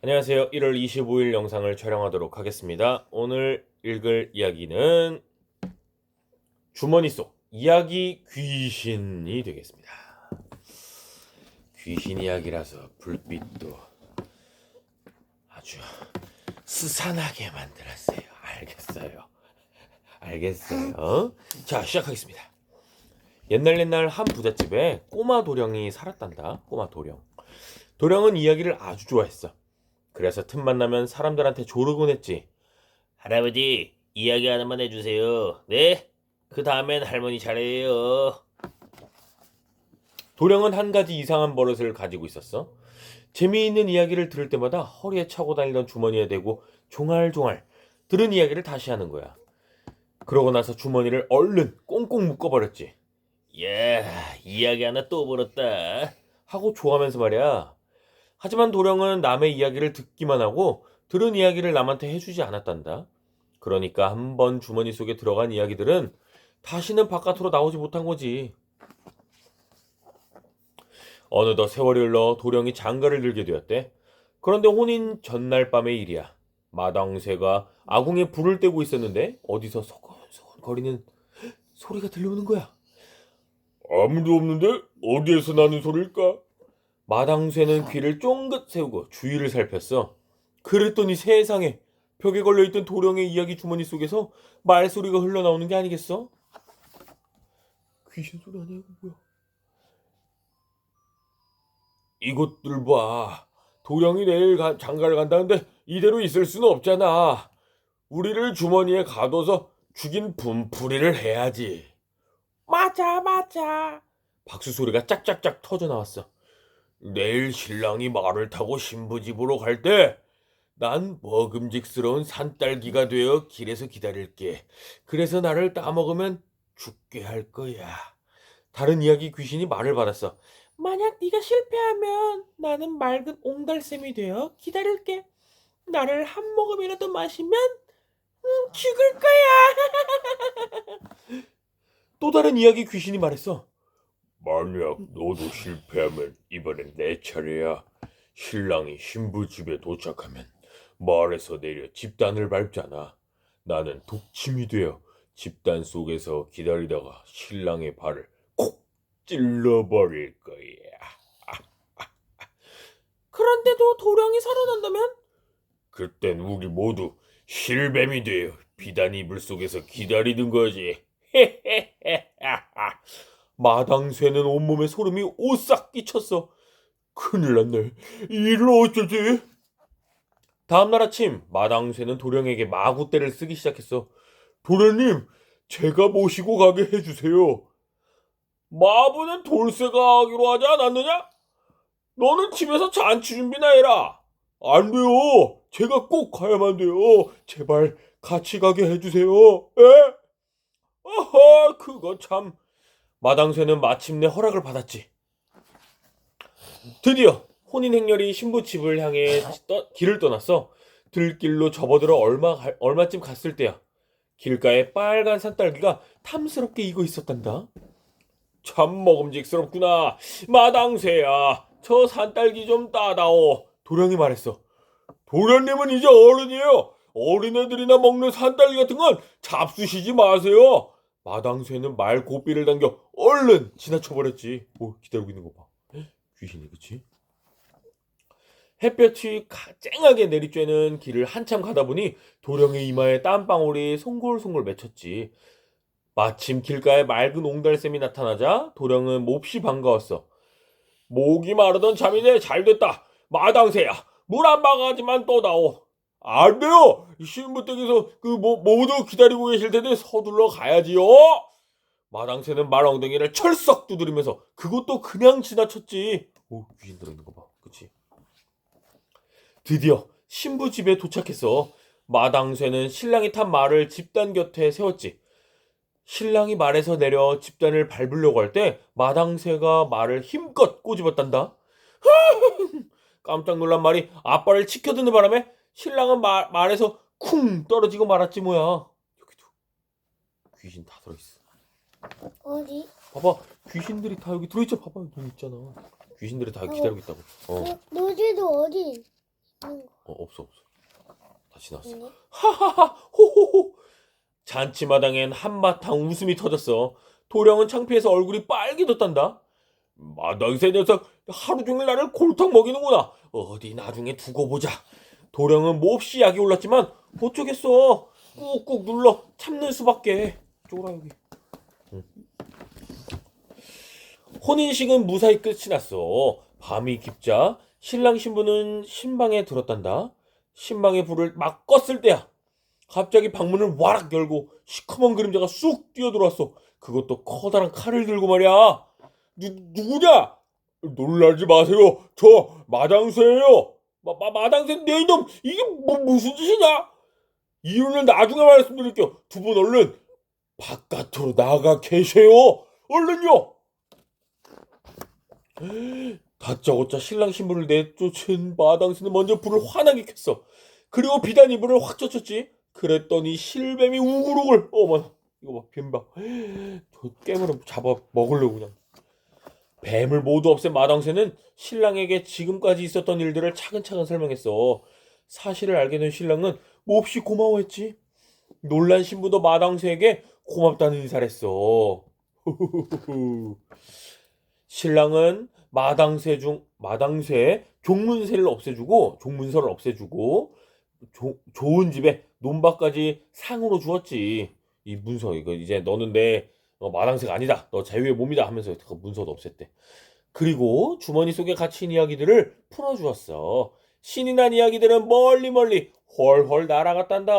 안녕하세요. 1월 25일 영상을 촬영하도록 하겠습니다. 오늘 읽을 이야기는 주머니 속 이야기 귀신이 되겠습니다. 귀신 이야기라서 불빛도 아주 스산하게 만들었어요. 알겠어요. 자, 시작하겠습니다. 옛날 한 부잣집에 꼬마 도령이 살았단다. 꼬마 도령. 도령은 이야기를 아주 좋아했어. 그래서 틈만 나면 사람들한테 조르곤 했지. 할아버지, 이야기 하나만 해주세요. 네? 그 다음엔 할머니 차례예요. 도령은 한 가지 이상한 버릇을 가지고 있었어. 재미있는 이야기를 들을 때마다 허리에 차고 다니던 주머니에 대고 종알종알 들은 이야기를 다시 하는 거야. 그러고 나서 주머니를 얼른 꽁꽁 묶어버렸지. 야, 이야기 하나 또 벌었다. 하고 좋아하면서 말이야. 하지만 도령은 남의 이야기를 듣기만 하고 들은 이야기를 남한테 해주지 않았단다. 그러니까 한번 주머니 속에 들어간 이야기들은 다시는 바깥으로 나오지 못한 거지. 어느덧 세월이 흘러 도령이 장가를 들게 되었대. 그런데 혼인 전날 밤의 일이야. 마당새가 아궁에 불을 떼고 있었는데 어디서 소곤소곤 거리는 소리가 들려오는 거야. 아무도 없는데 어디에서 나는 소리일까? 마당새는 귀를 쫑긋 세우고 주위를 살폈어. 그랬더니 세상에 벽에 걸려있던 도령의 이야기 주머니 속에서 말소리가 흘러나오는 게 아니겠어? 귀신 소리 아니야? 이거 뭐야? 이것들 봐. 도령이 내일 장가를 간다는데 이대로 있을 수는 없잖아. 우리를 주머니에 가둬서 죽인 분풀이를 해야지. 맞아. 박수 소리가 짝짝짝 터져 나왔어. 내일 신랑이 말을 타고 신부집으로 갈 때 난 먹음직스러운 산딸기가 되어 길에서 기다릴게. 그래서 나를 따먹으면 죽게 할 거야. 다른 이야기 귀신이 말을 받았어. 만약 네가 실패하면 나는 맑은 옹달샘이 되어 기다릴게. 나를 한 모금이라도 마시면 죽을 거야. 또 다른 이야기 귀신이 말했어. 만약 너도 실패하면 이번엔 내 차례야. 신랑이 신부 집에 도착하면 말에서 내려 집단을 밟잖아. 나는 독침이 되어 집단 속에서 기다리다가 신랑의 발을 콕 찔러버릴 거야. 그런데도 도령이 살아난다면? 그땐 우리 모두 실뱀이 되어 비단 이불 속에서 기다리는 거지. 마당새는 온몸에 소름이 오싹 끼쳤어. 큰일 났네. 이를 어쩌지? 다음날 아침 마당새는 도령에게 마구떼를 쓰기 시작했어. 도련님, 제가 모시고 가게 해주세요. 마부는 돌쇠가 하기로 하지 않았느냐? 너는 집에서 잔치 준비나 해라. 안 돼요. 제가 꼭 가야만 돼요. 제발 같이 가게 해주세요. 에? 아하, 그거 참. 마당새는 마침내 허락을 받았지. 드디어 혼인 행렬이 신부 집을 향해 길을 떠났어. 들길로 접어들어 얼마쯤 갔을 때야. 길가에 빨간 산딸기가 탐스럽게 익어 있었단다. 참 먹음직스럽구나. 마당새야, 저 산딸기 좀 따다오. 도령이 말했어. 도련님은 이제 어른이에요. 어린애들이나 먹는 산딸기 같은 건 잡수시지 마세요. 마당새는 말 고삐를 당겨 얼른 지나쳐버렸지. 오, 기다리고 있는 거 봐. 귀신이, 그치? 햇볕이 쨍하게 내리쬐는 길을 한참 가다 보니 도령의 이마에 땀방울이 송골송골 맺혔지. 마침 길가에 맑은 옹달샘이 나타나자 도령은 몹시 반가웠어. 목이 마르던 잠이네. 잘됐다. 마당새야, 물 한 바가지만 떠다오. 안 돼요. 신부댁에서 모두 기다리고 계실 텐데 서둘러 가야지요. 마당새는 말 엉덩이를 철썩 두드리면서 그것도 그냥 지나쳤지. 오, 귀신 들어있는 거 봐. 그치? 드디어 신부 집에 도착했어. 마당새는 신랑이 탄 말을 집단 곁에 세웠지. 신랑이 말에서 내려 집단을 밟으려고 할 때 마당새가 말을 힘껏 꼬집었단다. 깜짝 놀란 말이 아빠를 치켜드는 바람에 신랑은 말에서 쿵 떨어지고 말았지 뭐야. 여기도 귀신 다 들어있어. 어디? 봐봐, 귀신들이 다 여기 들어있죠. 봐봐, 눈 있잖아. 귀신들이 다 기다리고 있다고. 너지도 어디? 있는 거 없어. 다 지났어. 있니? 하하하 호호호. 잔치마당엔 한바탕 웃음이 터졌어. 도령은 창피해서 얼굴이 빨개졌단다. 마당새 녀석 하루 종일 나를 골탕 먹이는구나. 어디 나중에 두고 보자. 도령은 몹시 약이 올랐지만 어쩌겠어. 꾹꾹 눌러 참는 수밖에. 쪼라 여기. 혼인식은 무사히 끝이 났어. 밤이 깊자 신랑 신부는 신방에 들었단다. 신방의 불을 막 껐을 때야. 갑자기 방문을 와락 열고 시커먼 그림자가 쑥 뛰어들어왔어. 그것도 커다란 칼을 들고 말이야. 누구냐? 놀라지 마세요. 저 마당새예요. 마당새 내 이놈 이게 무슨 짓이냐? 이유는 나중에 말씀드릴게요. 두 분 얼른 바깥으로 나가 계세요. 얼른요. 다짜고짜 신랑 신부를 내쫓은 마당새는 먼저 불을 환하게 켰어. 그리고 비단 이불을 확 젖혔지. 그랬더니 실뱀이 우글우글. 어머나 이거 봐 뱀 봐. 저 깨물어 잡아 먹으려고 그냥. 뱀을 모두 없앤 마당새는 신랑에게 지금까지 있었던 일들을 차근차근 설명했어. 사실을 알게 된 신랑은 몹시 고마워했지. 놀란 신부도 마당새에게 고맙다는 인사를 했어. 신랑은 마당새의 종문서를 없애주고 좋은 집에 논밭까지 상으로 주었지. 이 문서 이거 이제 너는 내 마당새가 아니다. 너 자유의 몸이다 하면서 그 문서도 없앴대. 그리고 주머니 속에 갇힌 이야기들을 풀어주었어. 신이 난 이야기들은 멀리 훨훨 날아갔단다.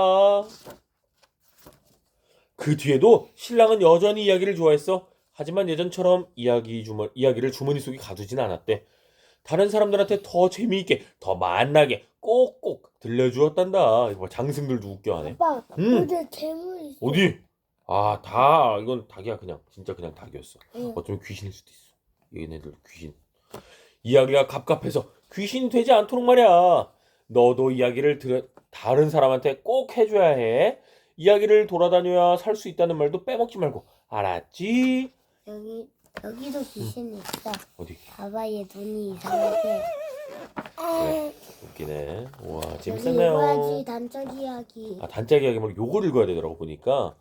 그 뒤에도 신랑은 여전히 이야기를 좋아했어. 하지만 예전처럼 이야기를 주머니 속에 가두진 않았대. 다른 사람들한테 더 재미있게, 더 만나게 꼭꼭 들려주었단다. 이거 장승들도 웃겨하네. 아빠 음. 어디 괴물 있어? 어디? 이건 닭이야 그냥. 진짜 그냥 닭이었어. 응. 어쩌면 귀신일 수도 있어. 얘네들 귀신. 이야기가 갑갑해서 귀신이 되지 않도록 말이야. 너도 다른 사람한테 꼭 해줘야 해. 이야기를 돌아다녀야 살 수 있다는 말도 빼먹지 말고. 알았지? 여기도 귀신이 있어. 어디? 봐봐 얘 눈이 이상하게. 그래. 웃기네. 우와 여기 재밌었네요. 읽어야지 단적 이야기. 단짝 이야기면 요걸 읽어야 되더라고 보니까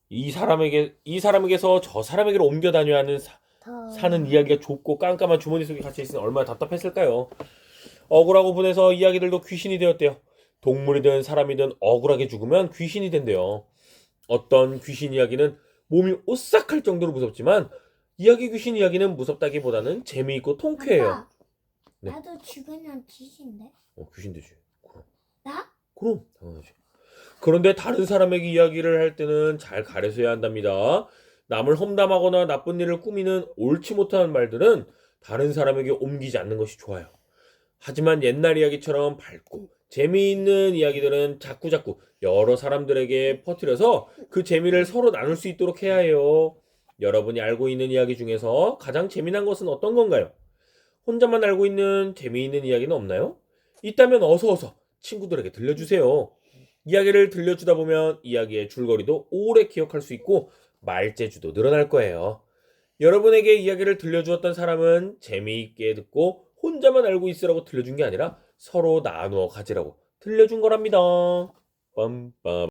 이 사람에게서 저 사람에게로 옮겨 다녀야 하는 사는 이야기가 좁고 깜깜한 주머니 속에 갇혀 있으니 얼마나 답답했을까요? 억울하고 분해서 이야기들도 귀신이 되었대요. 동물이든 사람이든 억울하게 죽으면 귀신이 된대요. 어떤 귀신 이야기는 몸이 오싹할 정도로 무섭지만 귀신 이야기는 무섭다기보다는 재미있고 통쾌해요. 아빠, 네. 나도 죽으면 귀신데. 귀신 되지. 나? 그럼 당연하지. 그런데 다른 사람에게 이야기를 할 때는 잘 가려서 해야 한답니다. 남을 험담하거나 나쁜 일을 꾸미는 옳지 못한 말들은 다른 사람에게 옮기지 않는 것이 좋아요. 하지만 옛날 이야기처럼 밝고 재미있는 이야기들은 자꾸자꾸 여러 사람들에게 퍼뜨려서 그 재미를 서로 나눌 수 있도록 해야 해요. 여러분이 알고 있는 이야기 중에서 가장 재미난 것은 어떤 건가요? 혼자만 알고 있는 재미있는 이야기는 없나요? 있다면 어서 친구들에게 들려주세요. 이야기를 들려주다 보면 이야기의 줄거리도 오래 기억할 수 있고 말재주도 늘어날 거예요. 여러분에게 이야기를 들려주었던 사람은 재미있게 듣고 혼자만 알고 있으라고 들려준 게 아니라 서로 나누어 가지라고 들려준 거랍니다. 빰빰.